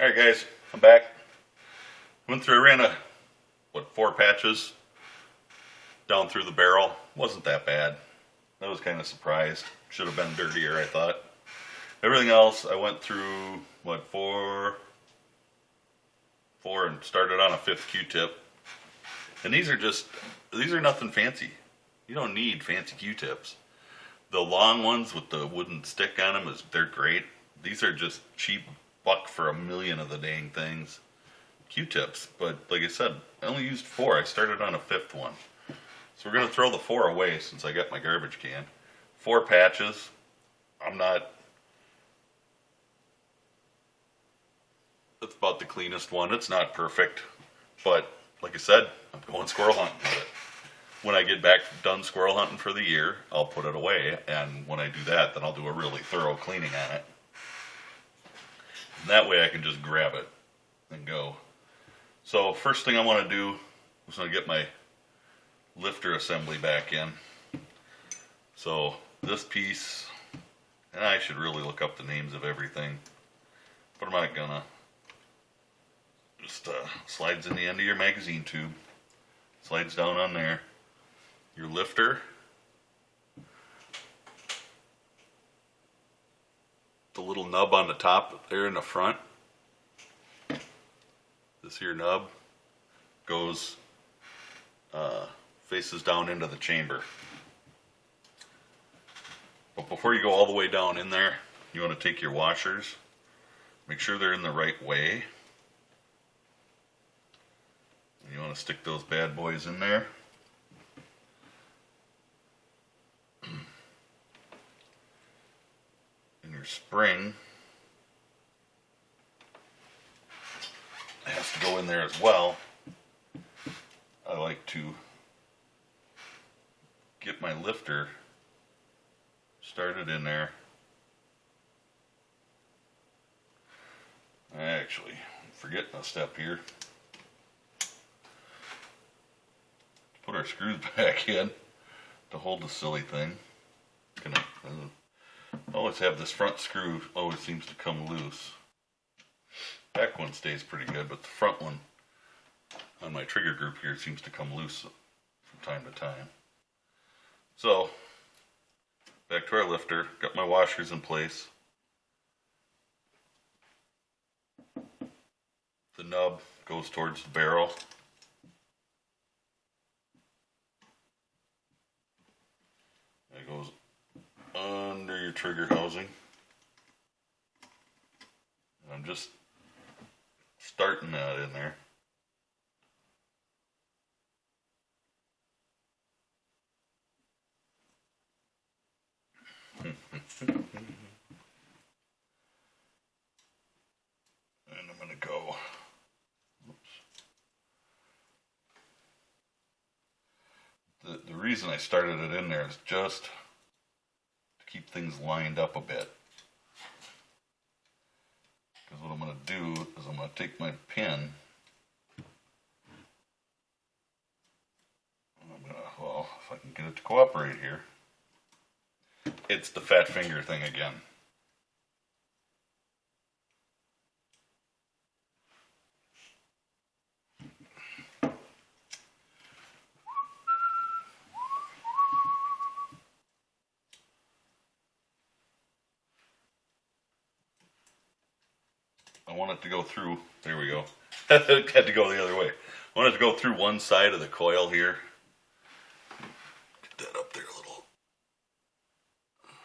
Alright guys, I'm back. I ran four patches down through the barrel. Wasn't that bad. I was kind of surprised. Should have been dirtier, I thought. Everything else, I went through, four and started on a fifth Q-tip. And these are nothing fancy. You don't need fancy Q-tips. The long ones with the wooden stick on them, they're great. These are just cheap buck for a million of the dang things. Q-tips, but like I said, I only used four. I started on a fifth one. So we're going to throw the four away since I got my garbage can. Four patches. It's about the cleanest one. It's not perfect, but like I said, I'm going squirrel hunting with it. When I get back done squirrel hunting for the year, I'll put it away, and when I do that, then I'll do a really thorough cleaning on it. And that way I can just grab it and go. So first thing I want to do is going to get my lifter assembly back in. So this piece, and I should really look up the names of everything, but I'm not gonna. Just slides in the end of your magazine tube, slides down on there. Your lifter, the little nub on the top there in the front, this here nub goes faces down into the chamber. But before you go all the way down in there, you want to take your washers, make sure they're in the right way. And you want to stick those bad boys in there. And your spring has to go in there as well. I like to get my lifter started in there. Actually, I'm forgetting a step here. Put our screws back in to hold the silly thing. Always have this front screw, always seems to come loose. Back one stays pretty good, but the front one on my trigger group here seems to come loose from time to time. So, back to our lifter, got my washers in place. The nub goes towards the barrel. It goes under your trigger housing. And I'm just starting that in there. And I'm going to go. The reason I started it in there is just to keep things lined up a bit. Because what I'm going to do is I'm going to take my pin. And I'm going to, well, if I can get it to cooperate here. It's the fat finger thing again. I want it to go through, there we go. It had to go the other way. I want it to go through one side of the coil here. Get that up there a little.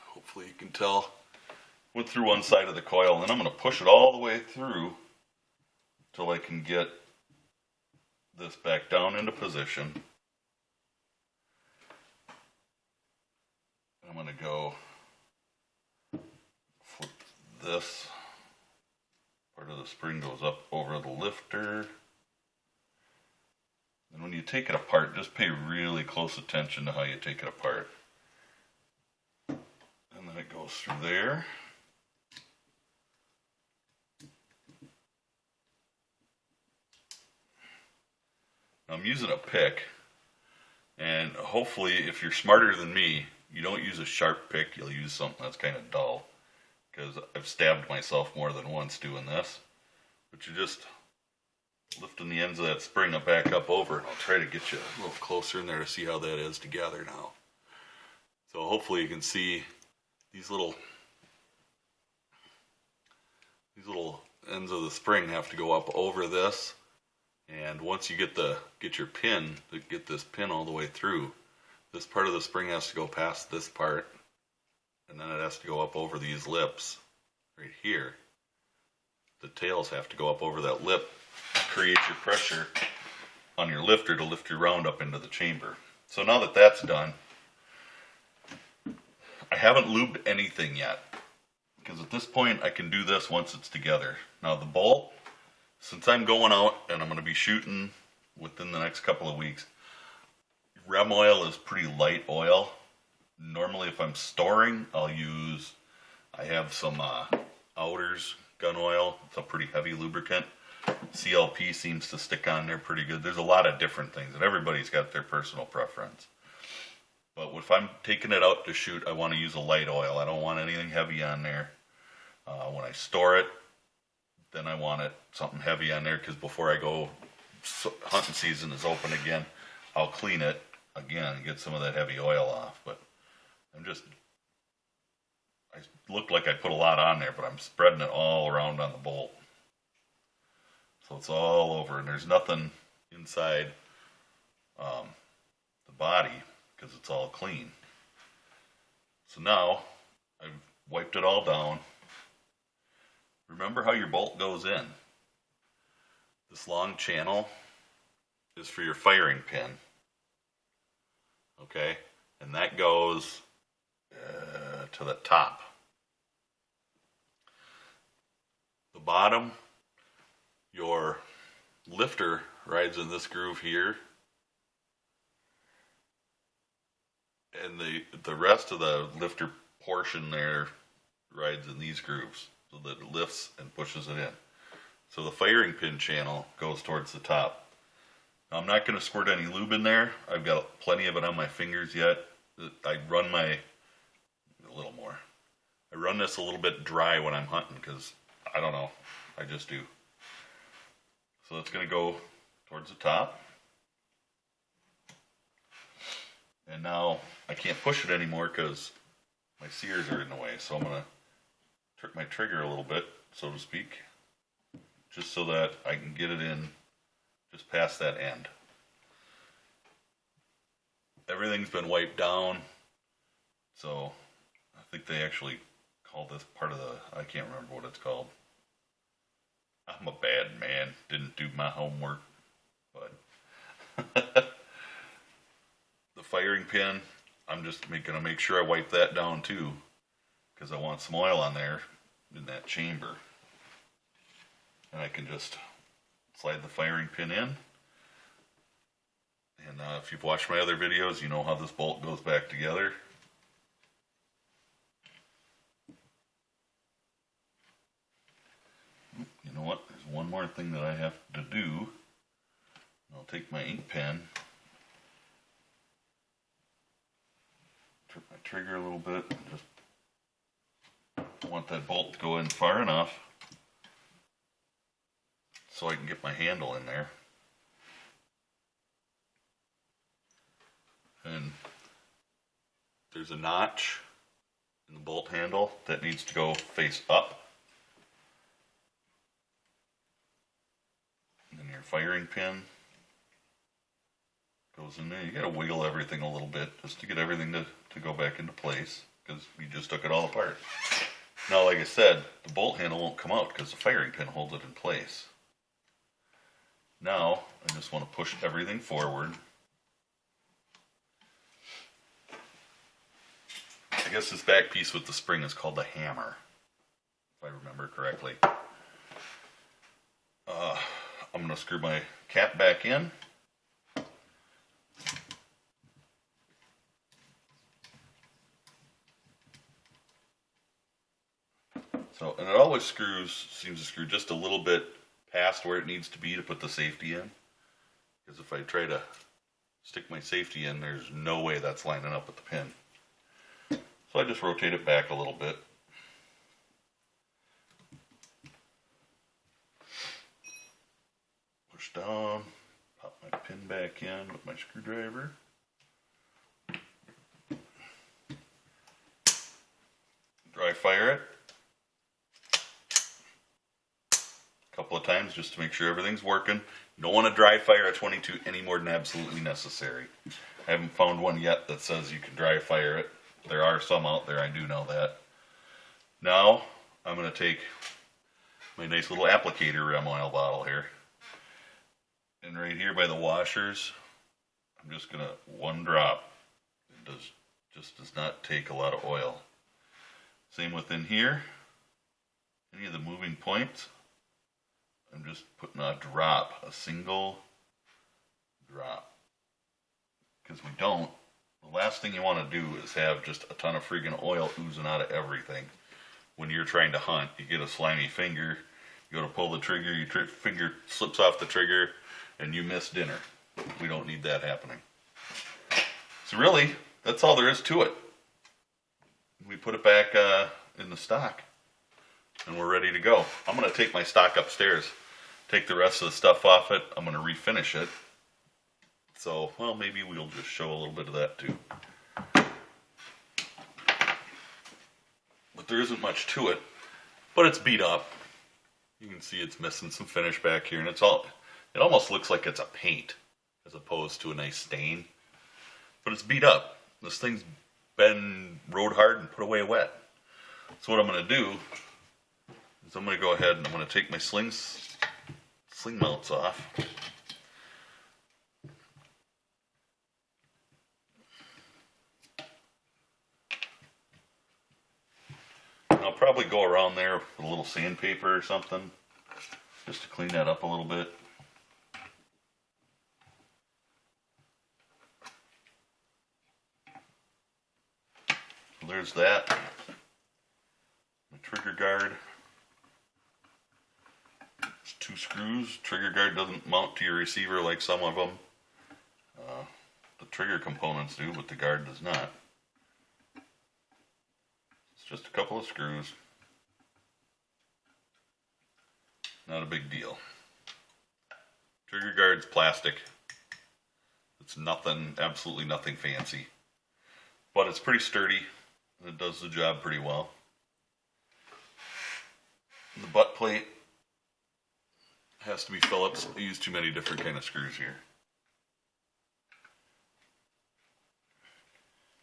Hopefully you can tell. Went through one side of the coil, and then I'm going to push it all the way through until I can get this back down into position. I'm going to go flip this. Part of the spring goes up over the lifter. And when you take it apart, just pay really close attention to how you take it apart. And then it goes through there. Now I'm using a pick, and hopefully if you're smarter than me, you don't use a sharp pick, you'll use something that's kind of dull. Because I've stabbed myself more than once doing this. but you're just lifting the ends of that spring back up over, and I'll try to get you a little closer in there to see how that is together now. So hopefully you can see these little ends of the spring have to go up over this, and once you get your pin, to get this pin all the way through, this part of the spring has to go past this part, and then it has to go up over these lips right here. The tails have to go up over that lip, create your pressure on your lifter to lift your round up into the chamber. So now that that's done, I haven't lubed anything yet, because at this point I can do this once it's together. Now the bolt, since I'm going out and I'm going to be shooting within the next couple of weeks, rem oil is pretty light oil. Normally if I'm storing, I have some Outers gun oil. It's a pretty heavy lubricant. CLP seems to stick on there pretty good. There's a lot of different things, and everybody's got their personal preference. But if I'm taking it out to shoot, I want to use a light oil. I don't want anything heavy on there. When I store it, then I want something heavy on there, because before I go, hunting season is open again, I'll clean it again and get some of that heavy oil off. But I looked like I put a lot on there, but I'm spreading it all around on the bolt. So it's all over, and there's nothing inside the body because it's all clean. So now I've wiped it all down. Remember how your bolt goes in. This long channel is for your firing pin. Okay? And that goes to the top. The bottom, your lifter rides in this groove here, and the rest of the lifter portion there rides in these grooves, so that it lifts and pushes it in. So the firing pin channel goes towards the top. Now, I'm not going to squirt any lube in there. I've got plenty of it on my fingers yet. I run this a little bit dry when I'm hunting, because I don't know, I just do. So it's going to go towards the top. And now I can't push it anymore because my sears are in the way. So I'm going to trick my trigger a little bit, so to speak, just so that I can get it in just past that end. Everything's been wiped down. So I think they actually call this part of I can't remember what it's called. I'm a bad man, didn't do my homework, but the firing pin, I'm just going to make sure I wipe that down too, because I want some oil on there in that chamber. And I can just slide the firing pin in. And if you've watched my other videos, you know how this bolt goes back together. You know what? There's one more thing that I have to do. I'll take my ink pen, trip my trigger a little bit, and just want that bolt to go in far enough so I can get my handle in there. And there's a notch in the bolt handle that needs to go face up. And then your firing pin goes in there. You gotta wiggle everything a little bit just to get everything to go back into place, because we just took it all apart. Now, like I said, the bolt handle won't come out because the firing pin holds it in place. Now, I just want to push everything forward. I guess this back piece with the spring is called the hammer, if I remember correctly. I'm going to screw my cap back in. So, and it always seems to screw just a little bit past where it needs to be to put the safety in. Because if I try to stick my safety in, there's no way that's lining up with the pin. So I just rotate it back a little bit. down, pop my pin back in with my screwdriver. Dry fire it a couple of times just to make sure everything's working. You don't want to dry fire a 22 any more than absolutely necessary. I haven't found one yet that says you can dry fire it. There are some out there, I do know that. Now I'm going to take my nice little applicator rim oil bottle here. And right here by the washers, I'm just going to, one drop. It just does not take a lot of oil. Same within here. Any of the moving points, I'm just putting a drop, a single drop. Because we don't, the last thing you want to do is have just a ton of freaking oil oozing out of everything. When you're trying to hunt, you get a slimy finger, you go to pull the trigger, your finger slips off the trigger, and you miss dinner. We don't need that happening. So really, that's all there is to it. We put it back in the stock, and we're ready to go. I'm going to take my stock upstairs, take the rest of the stuff off it. I'm going to refinish it. So, well, maybe we'll just show a little bit of that too. But there isn't much to it, but it's beat up. You can see it's missing some finish back here, and it almost looks like it's a paint as opposed to a nice stain. But it's beat up. This thing's been rode hard and put away wet. So what I'm going to do is I'm going to go ahead and I'm going to take my sling mounts off. And I'll probably go around there with a little sandpaper or something just to clean that up a little bit. There's that. My trigger guard. It's 2 screws. Trigger guard doesn't mount to your receiver like some of them. The trigger components do, but the guard does not. It's just a couple of screws. Not a big deal. Trigger guard's plastic. It's nothing, absolutely nothing fancy. But it's pretty sturdy. And it does the job pretty well. And the butt plate has to be Phillips. I use too many different kind of screws here.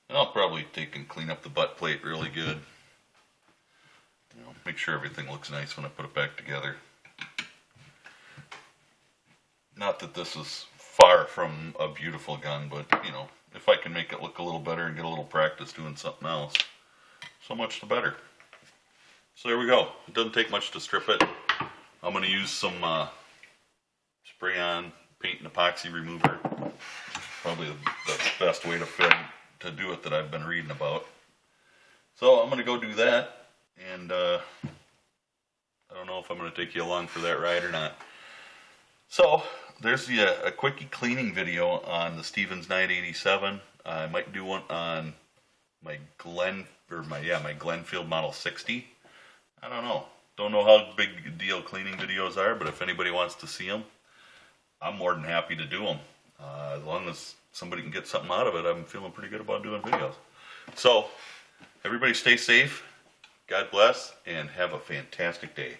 And I'll probably take and clean up the butt plate really good. You know, make sure everything looks nice when I put it back together. Not that this is far from a beautiful gun, but you know, if I can make it look a little better and get a little practice doing something else, so much the better. So there we go. It doesn't take much to strip it. I'm going to use some spray-on paint and epoxy remover. Probably the best way to do it that I've been reading about. So I'm going to go do that, and I don't know if I'm going to take you along for that ride or not. So there's a quickie cleaning video on the Stevens 987. I might do one on my my Glenfield Model 60. I don't know. Don't know how big a deal cleaning videos are, but if anybody wants to see them, I'm more than happy to do them. As long as somebody can get something out of it, I'm feeling pretty good about doing videos. So, everybody stay safe, God bless, and have a fantastic day.